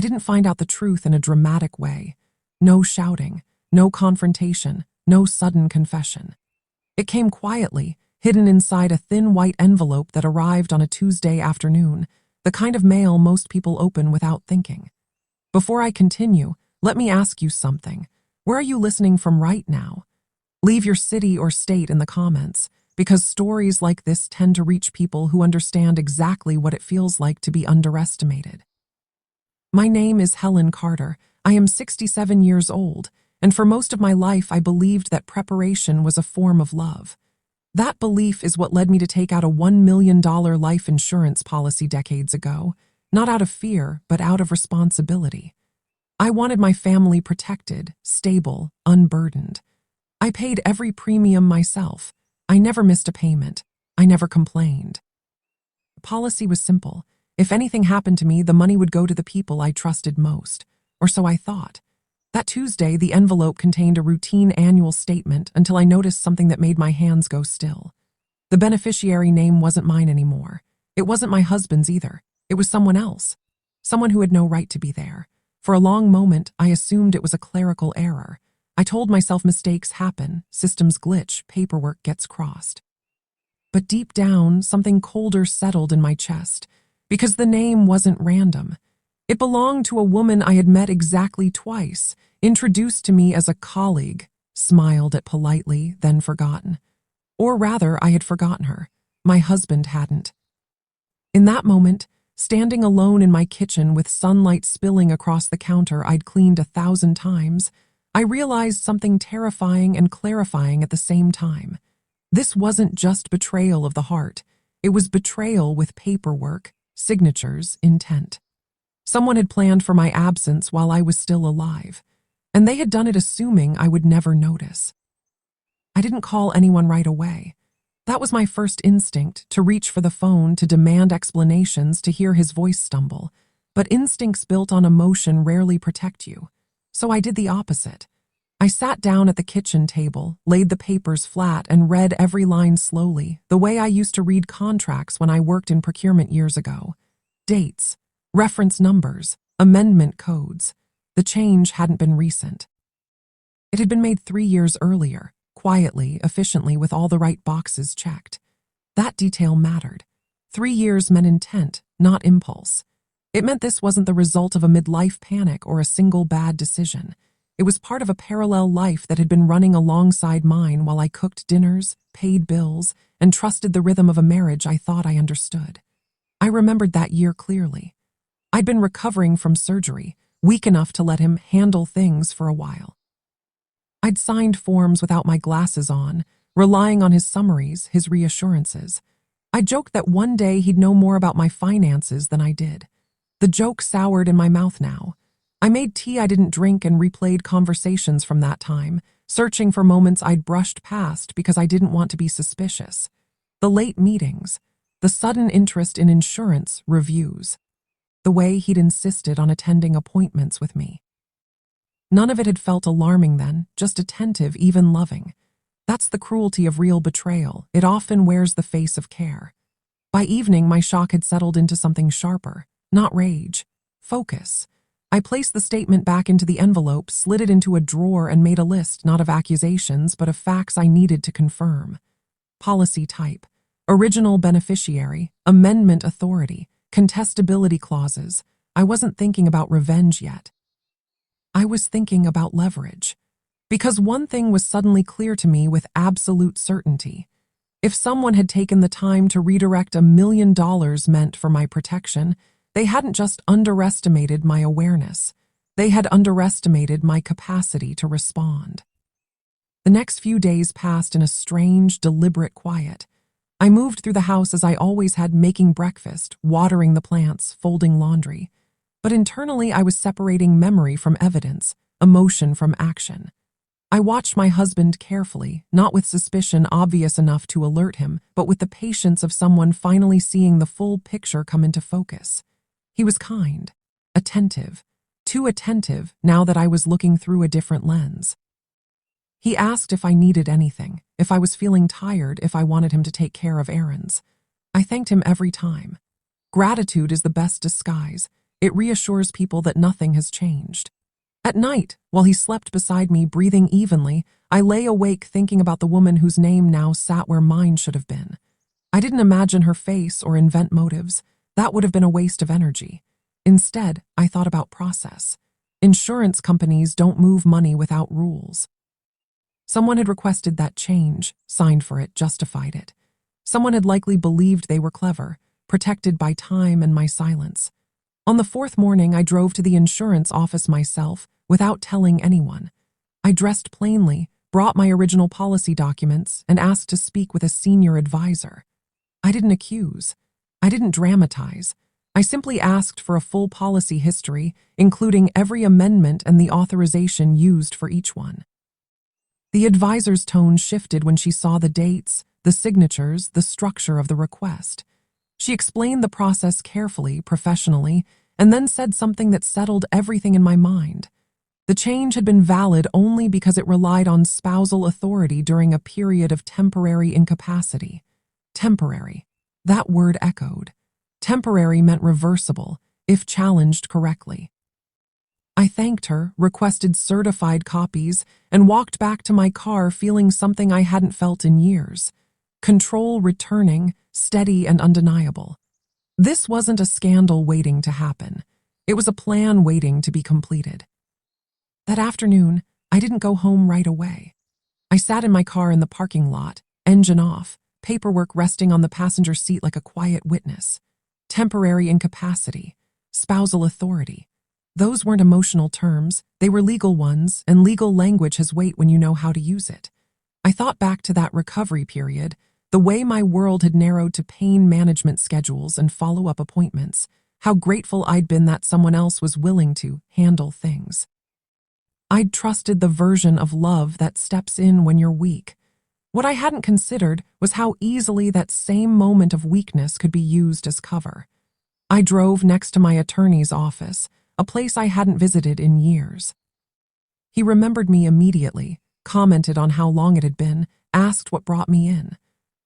didn't find out the truth in a dramatic way. No shouting, no confrontation, no sudden confession. It came quietly, hidden inside a thin white envelope that arrived on a Tuesday afternoon, the kind of mail most people open without thinking. Before I continue, let me ask you something. Where are you listening from right now? Leave your city or state in the comments, because stories like this tend to reach people who understand exactly what it feels like to be underestimated. My name is Helen Carter. I am 67 years old, and for most of my life I believed that preparation was a form of love. That belief is what led me to take out a $1 million life insurance policy decades ago, not out of fear, but out of responsibility. I wanted my family protected, stable, unburdened. I paid every premium myself. I never missed a payment. I never complained. The policy was simple. If anything happened to me, the money would go to the people I trusted most, or so I thought. That Tuesday, the envelope contained a routine annual statement until I noticed something that made my hands go still. The beneficiary name wasn't mine anymore. It wasn't my husband's either. It was someone else. Someone who had no right to be there. For a long moment, I assumed it was a clerical error. I told myself mistakes happen, systems glitch, paperwork gets crossed. But deep down, something colder settled in my chest, because the name wasn't random. It belonged to a woman I had met exactly twice, introduced to me as a colleague, smiled at politely, then forgotten. Or rather, I had forgotten her. My husband hadn't. In that moment, standing alone in my kitchen with sunlight spilling across the counter I'd cleaned 1,000 times, I realized something terrifying and clarifying at the same time. This wasn't just betrayal of the heart. It was betrayal with paperwork, signatures, intent. Someone had planned for my absence while I was still alive, and they had done it assuming I would never notice. I didn't call anyone right away. That was my first instinct, to reach for the phone, to demand explanations, to hear his voice stumble. But instincts built on emotion rarely protect you. So I did the opposite. I sat down at the kitchen table, laid the papers flat, and read every line slowly, the way I used to read contracts when I worked in procurement years ago. Dates, reference numbers, amendment codes. The change hadn't been recent. It had been made 3 years earlier, quietly, efficiently, with all the right boxes checked. That detail mattered. 3 years meant intent, not impulse. It meant this wasn't the result of a midlife panic or a single bad decision. It was part of a parallel life that had been running alongside mine while I cooked dinners, paid bills, and trusted the rhythm of a marriage I thought I understood. I remembered that year clearly. I'd been recovering from surgery, weak enough to let him handle things for a while. I'd signed forms without my glasses on, relying on his summaries, his reassurances. I joked that one day he'd know more about my finances than I did. The joke soured in my mouth now. I made tea I didn't drink and replayed conversations from that time, searching for moments I'd brushed past because I didn't want to be suspicious. The late meetings, the sudden interest in insurance reviews, the way he'd insisted on attending appointments with me. None of it had felt alarming then, just attentive, even loving. That's the cruelty of real betrayal. It often wears the face of care. By evening, my shock had settled into something sharper. Not rage. Focus. I placed the statement back into the envelope, slid it into a drawer, and made a list, not of accusations, but of facts I needed to confirm. Policy type. Original beneficiary. Amendment authority. Contestability clauses. I wasn't thinking about revenge yet. I was thinking about leverage. Because one thing was suddenly clear to me with absolute certainty. If someone had taken the time to redirect $1 million meant for my protection, they hadn't just underestimated my awareness. They had underestimated my capacity to respond. The next few days passed in a strange, deliberate quiet. I moved through the house as I always had, making breakfast, watering the plants, folding laundry. But internally I was separating memory from evidence, emotion from action. I watched my husband carefully, not with suspicion obvious enough to alert him, but with the patience of someone finally seeing the full picture come into focus. He was kind, attentive, too attentive now that I was looking through a different lens. He asked if I needed anything, if I was feeling tired, if I wanted him to take care of errands. I thanked him every time. Gratitude is the best disguise. It reassures people that nothing has changed. At night, while he slept beside me, breathing evenly, I lay awake thinking about the woman whose name now sat where mine should have been. I didn't imagine her face or invent motives. That would have been a waste of energy. Instead, I thought about process. Insurance companies don't move money without rules. Someone had requested that change, signed for it, justified it. Someone had likely believed they were clever, protected by time and my silence. On the fourth morning, I drove to the insurance office myself, without telling anyone. I dressed plainly, brought my original policy documents, and asked to speak with a senior advisor. I didn't accuse. I didn't dramatize. I simply asked for a full policy history, including every amendment and the authorization used for each one. The advisor's tone shifted when she saw the dates, the signatures, the structure of the request. She explained the process carefully, professionally, and then said something that settled everything in my mind. The change had been valid only because it relied on spousal authority during a period of temporary incapacity. Temporary. That word echoed. Temporary meant reversible, if challenged correctly. I thanked her, requested certified copies, and walked back to my car feeling something I hadn't felt in years. Control returning, steady and undeniable. This wasn't a scandal waiting to happen. It was a plan waiting to be completed. That afternoon, I didn't go home right away. I sat in my car in the parking lot, engine off, paperwork resting on the passenger seat like a quiet witness. Temporary incapacity, spousal authority. Those weren't emotional terms, they were legal ones, and legal language has weight when you know how to use it. I thought back to that recovery period, the way my world had narrowed to pain management schedules and follow-up appointments, how grateful I'd been that someone else was willing to handle things. I'd trusted the version of love that steps in when you're weak. What I hadn't considered was how easily that same moment of weakness could be used as cover. I drove next to my attorney's office, a place I hadn't visited in years. He remembered me immediately, commented on how long it had been, asked what brought me in.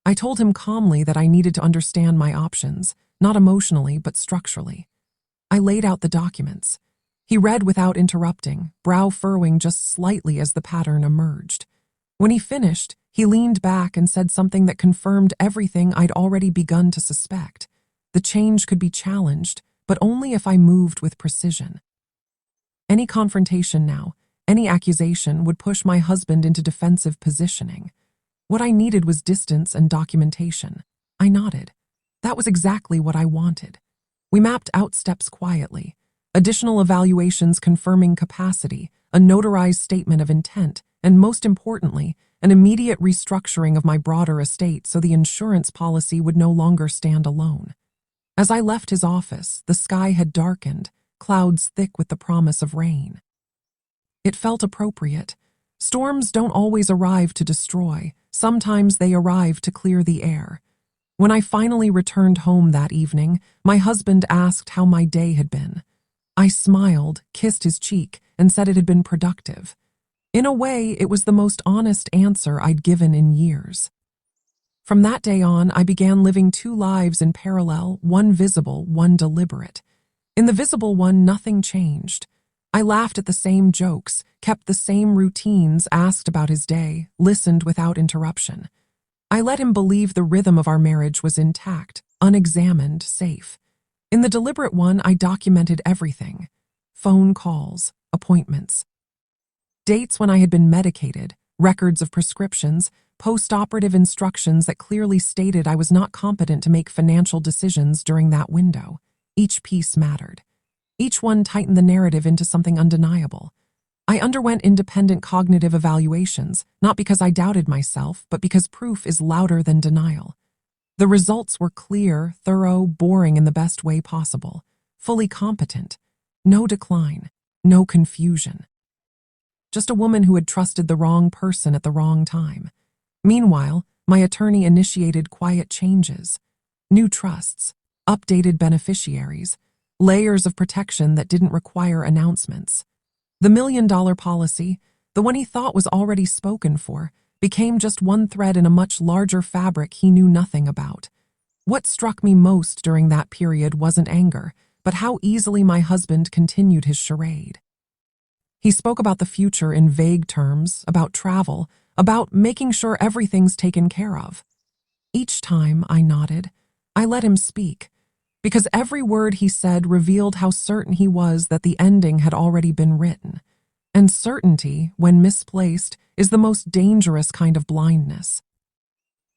I told him calmly that I needed to understand my options, not emotionally but structurally. I laid out the documents. He read without interrupting, brow furrowing just slightly as the pattern emerged. When he finished, he leaned back and said something that confirmed everything I'd already begun to suspect. The change could be challenged, but only if I moved with precision. Any confrontation now, any accusation would push my husband into defensive positioning. What I needed was distance and documentation. I nodded. That was exactly what I wanted. We mapped out steps quietly. Additional evaluations confirming capacity, a notarized statement of intent, and most importantly, an immediate restructuring of my broader estate so the insurance policy would no longer stand alone. As I left his office, the sky had darkened, clouds thick with the promise of rain. It felt appropriate. Storms don't always arrive to destroy. Sometimes they arrive to clear the air. When I finally returned home that evening, my husband asked how my day had been. I smiled, kissed his cheek, and said it had been productive. In a way, it was the most honest answer I'd given in years. From that day on, I began living two lives in parallel, one visible, one deliberate. In the visible one, nothing changed. I laughed at the same jokes, kept the same routines, asked about his day, listened without interruption. I let him believe the rhythm of our marriage was intact, unexamined, safe. In the deliberate one, I documented everything. Phone calls, appointments, dates when I had been medicated, records of prescriptions, post-operative instructions that clearly stated I was not competent to make financial decisions during that window. Each piece mattered. Each one tightened the narrative into something undeniable. I underwent independent cognitive evaluations, not because I doubted myself, but because proof is louder than denial. The results were clear, thorough, boring in the best way possible. Fully competent. No decline. No confusion. Just a woman who had trusted the wrong person at the wrong time. Meanwhile, my attorney initiated quiet changes. New trusts, updated beneficiaries, layers of protection that didn't require announcements. The $1 million policy, the one he thought was already spoken for, became just one thread in a much larger fabric he knew nothing about. What struck me most during that period wasn't anger, but how easily my husband continued his charade. He spoke about the future in vague terms, about travel, about making sure everything's taken care of. Each time I nodded, I let him speak, because every word he said revealed how certain he was that the ending had already been written. And certainty, when misplaced, is the most dangerous kind of blindness.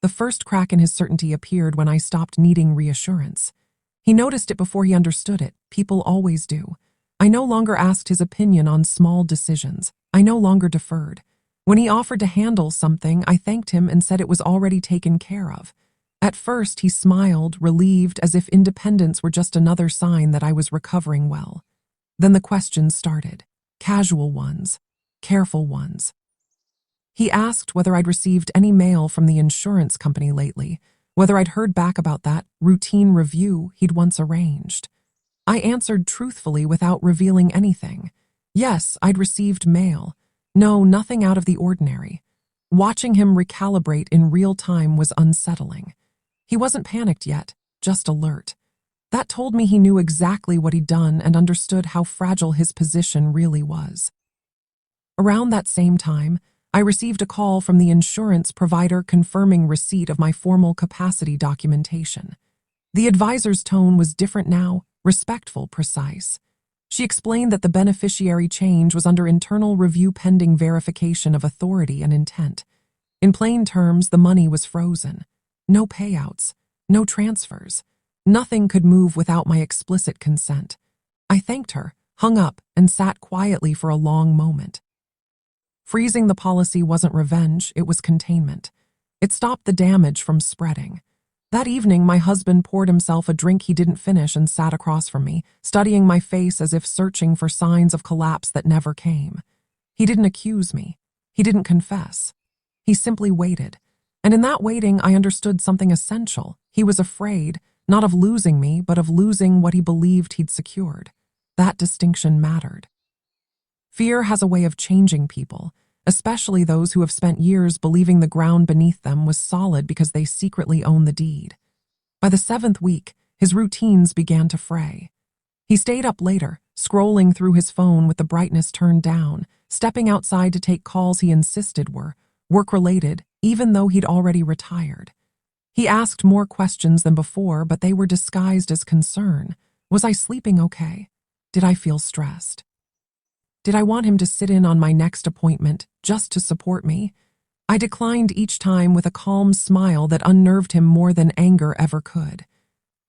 The first crack in his certainty appeared when I stopped needing reassurance. He noticed it before he understood it. People always do. I no longer asked his opinion on small decisions. I no longer deferred. When he offered to handle something, I thanked him and said it was already taken care of. At first, he smiled, relieved, as if independence were just another sign that I was recovering well. Then the questions started. Casual ones, careful ones. He asked whether I'd received any mail from the insurance company lately, whether I'd heard back about that routine review he'd once arranged. I answered truthfully without revealing anything. Yes, I'd received mail. No, nothing out of the ordinary. Watching him recalibrate in real time was unsettling. He wasn't panicked yet, just alert. That told me he knew exactly what he'd done and understood how fragile his position really was. Around that same time, I received a call from the insurance provider confirming receipt of my formal capacity documentation. The advisor's tone was different now, respectful, precise. She explained that the beneficiary change was under internal review pending verification of authority and intent. In plain terms, the money was frozen. No payouts, no transfers. Nothing could move without my explicit consent. I thanked her, hung up, and sat quietly for a long moment. Freezing the policy wasn't revenge, it was containment. It stopped the damage from spreading. That evening, my husband poured himself a drink he didn't finish and sat across from me, studying my face as if searching for signs of collapse that never came. He didn't accuse me. He didn't confess. He simply waited. And in that waiting, I understood something essential. He was afraid, not of losing me, but of losing what he believed he'd secured. That distinction mattered. Fear has a way of changing people, especially those who have spent years believing the ground beneath them was solid because they secretly own the deed. By the 7th week, his routines began to fray. He stayed up later, scrolling through his phone with the brightness turned down, stepping outside to take calls he insisted were work-related, even though he'd already retired. He asked more questions than before, but they were disguised as concern. Was I sleeping okay? Did I feel stressed? Did I want him to sit in on my next appointment just to support me? I declined each time with a calm smile that unnerved him more than anger ever could.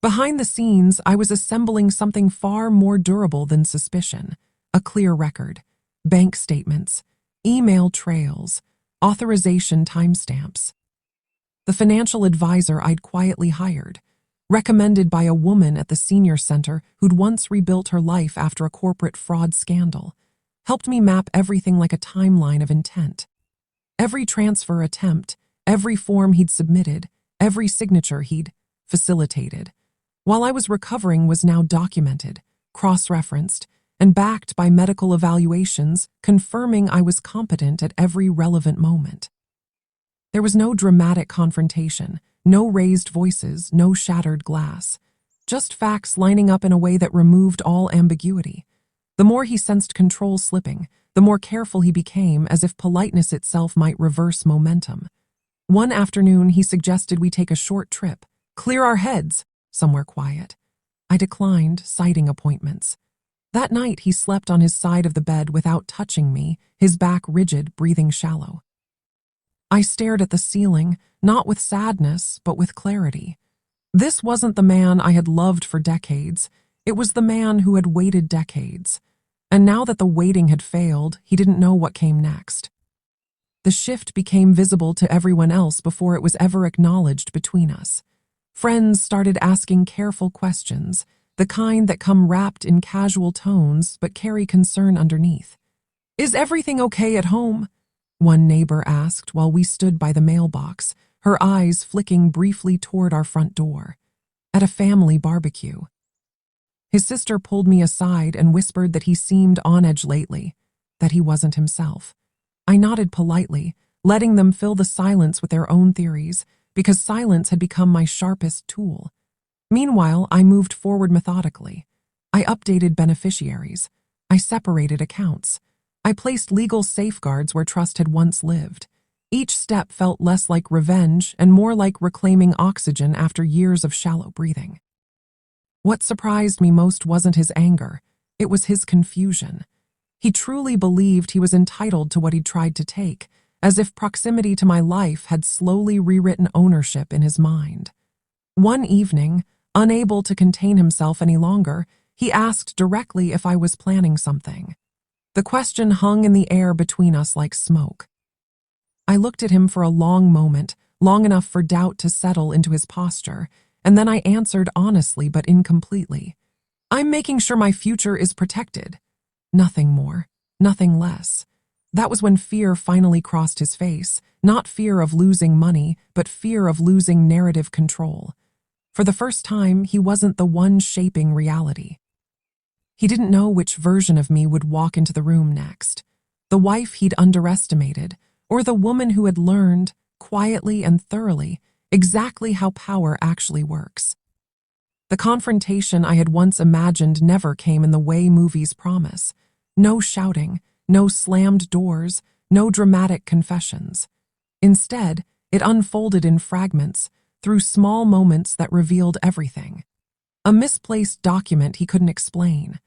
Behind the scenes, I was assembling something far more durable than suspicion. A clear record, bank statements, email trails, authorization timestamps. The financial advisor I'd quietly hired, recommended by a woman at the senior center who'd once rebuilt her life after a corporate fraud scandal, helped me map everything like a timeline of intent. Every transfer attempt, every form he'd submitted, every signature he'd facilitated, while I was recovering, was now documented, cross-referenced, and backed by medical evaluations confirming I was competent at every relevant moment. There was no dramatic confrontation, no raised voices, no shattered glass, just facts lining up in a way that removed all ambiguity. The more he sensed control slipping, the more careful he became, as if politeness itself might reverse momentum. One afternoon, he suggested we take a short trip, clear our heads, somewhere quiet. I declined, citing appointments. That night, he slept on his side of the bed without touching me, his back rigid, breathing shallow. I stared at the ceiling, not with sadness, but with clarity. This wasn't the man I had loved for decades. It was the man who had waited decades. And now that the waiting had failed, he didn't know what came next. The shift became visible to everyone else before it was ever acknowledged between us. Friends started asking careful questions, the kind that come wrapped in casual tones but carry concern underneath. "Is everything okay at home?" one neighbor asked while we stood by the mailbox, her eyes flicking briefly toward our front door. At a family barbecue. His sister pulled me aside and whispered that he seemed on edge lately, that he wasn't himself. I nodded politely, letting them fill the silence with their own theories, because silence had become my sharpest tool. Meanwhile, I moved forward methodically. I updated beneficiaries. I separated accounts. I placed legal safeguards where trust had once lived. Each step felt less like revenge and more like reclaiming oxygen after years of shallow breathing. What surprised me most wasn't his anger, it was his confusion. He truly believed he was entitled to what he'd tried to take, as if proximity to my life had slowly rewritten ownership in his mind. One evening, unable to contain himself any longer, he asked directly if I was planning something. The question hung in the air between us like smoke. I looked at him for a long moment, long enough for doubt to settle into his posture, and then I answered honestly but incompletely. I'm making sure my future is protected. Nothing more, nothing less. That was when fear finally crossed his face, not fear of losing money, but fear of losing narrative control. For the first time, he wasn't the one shaping reality. He didn't know which version of me would walk into the room next. The wife he'd underestimated, or the woman who had learned, quietly and thoroughly, exactly how power actually works. The confrontation I had once imagined never came in the way movies promise. No shouting, no slammed doors, no dramatic confessions. Instead, it unfolded in fragments, through small moments that revealed everything. A misplaced document he couldn't explain.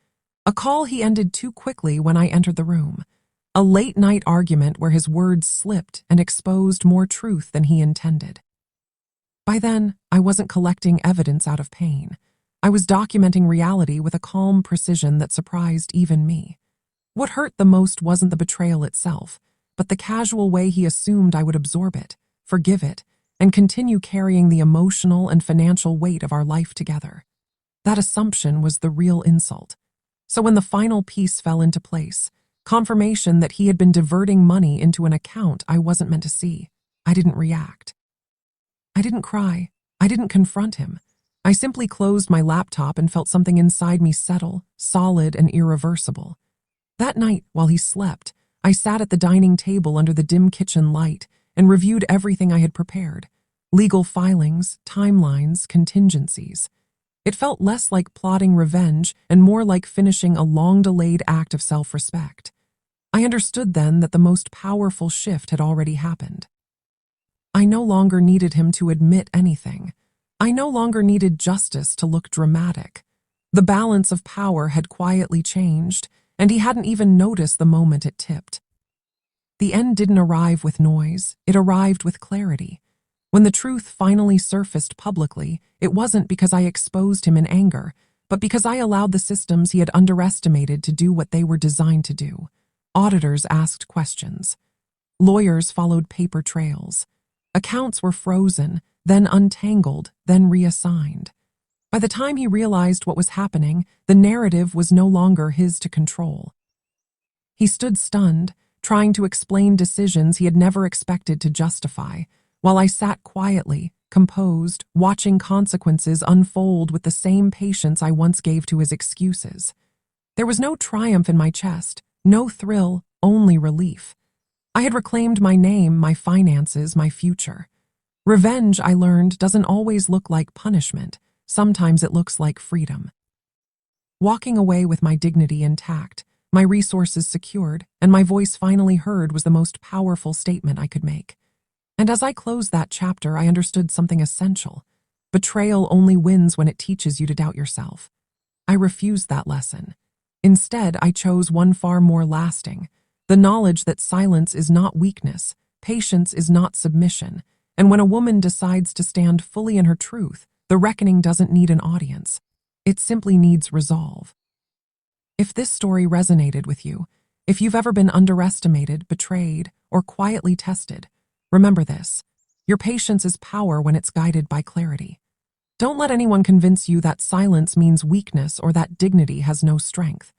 A call he ended too quickly when I entered the room. A late-night argument where his words slipped and exposed more truth than he intended. By then, I wasn't collecting evidence out of pain. I was documenting reality with a calm precision that surprised even me. What hurt the most wasn't the betrayal itself, but the casual way he assumed I would absorb it, forgive it, and continue carrying the emotional and financial weight of our life together. That assumption was the real insult. So when the final piece fell into place, confirmation that he had been diverting money into an account I wasn't meant to see, I didn't react. I didn't cry. I didn't confront him. I simply closed my laptop and felt something inside me settle, solid and irreversible. That night, while he slept, I sat at the dining table under the dim kitchen light and reviewed everything I had prepared. Legal filings, timelines, contingencies. It felt less like plotting revenge and more like finishing a long-delayed act of self-respect. I understood then that the most powerful shift had already happened. I no longer needed him to admit anything. I no longer needed justice to look dramatic. The balance of power had quietly changed, and he hadn't even noticed the moment it tipped. The end didn't arrive with noise, it arrived with clarity. When the truth finally surfaced publicly, it wasn't because I exposed him in anger, but because I allowed the systems he had underestimated to do what they were designed to do. Auditors asked questions. Lawyers followed paper trails. Accounts were frozen, then untangled, then reassigned. By the time he realized what was happening, the narrative was no longer his to control. He stood stunned, trying to explain decisions he had never expected to justify, while I sat quietly, composed, watching consequences unfold with the same patience I once gave to his excuses. There was no triumph in my chest, no thrill, only relief. I had reclaimed my name, my finances, my future. Revenge, I learned, doesn't always look like punishment. Sometimes it looks like freedom. Walking away with my dignity intact, my resources secured, and my voice finally heard was the most powerful statement I could make. And as I closed that chapter, I understood something essential. Betrayal only wins when it teaches you to doubt yourself. I refused that lesson. Instead, I chose one far more lasting, the knowledge that silence is not weakness, patience is not submission, and when a woman decides to stand fully in her truth, the reckoning doesn't need an audience. It simply needs resolve. If this story resonated with you, if you've ever been underestimated, betrayed, or quietly tested, remember this: your patience is power when it's guided by clarity. Don't let anyone convince you that silence means weakness or that dignity has no strength.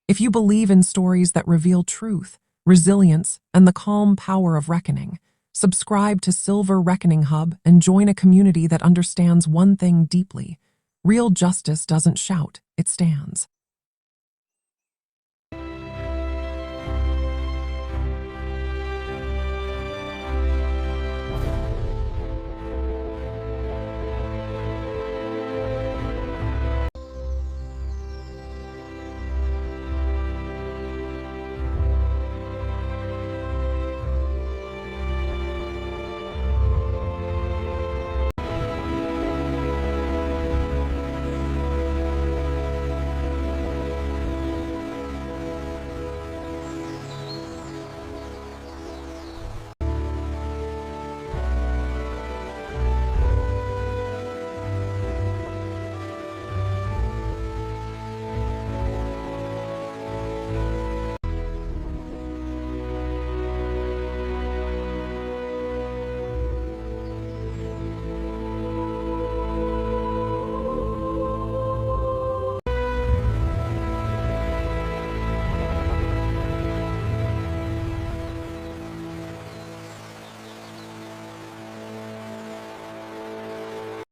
If you believe in stories that reveal truth, resilience, and the calm power of reckoning, subscribe to Silver Reckoning Hub and join a community that understands one thing deeply: real justice doesn't shout, it stands.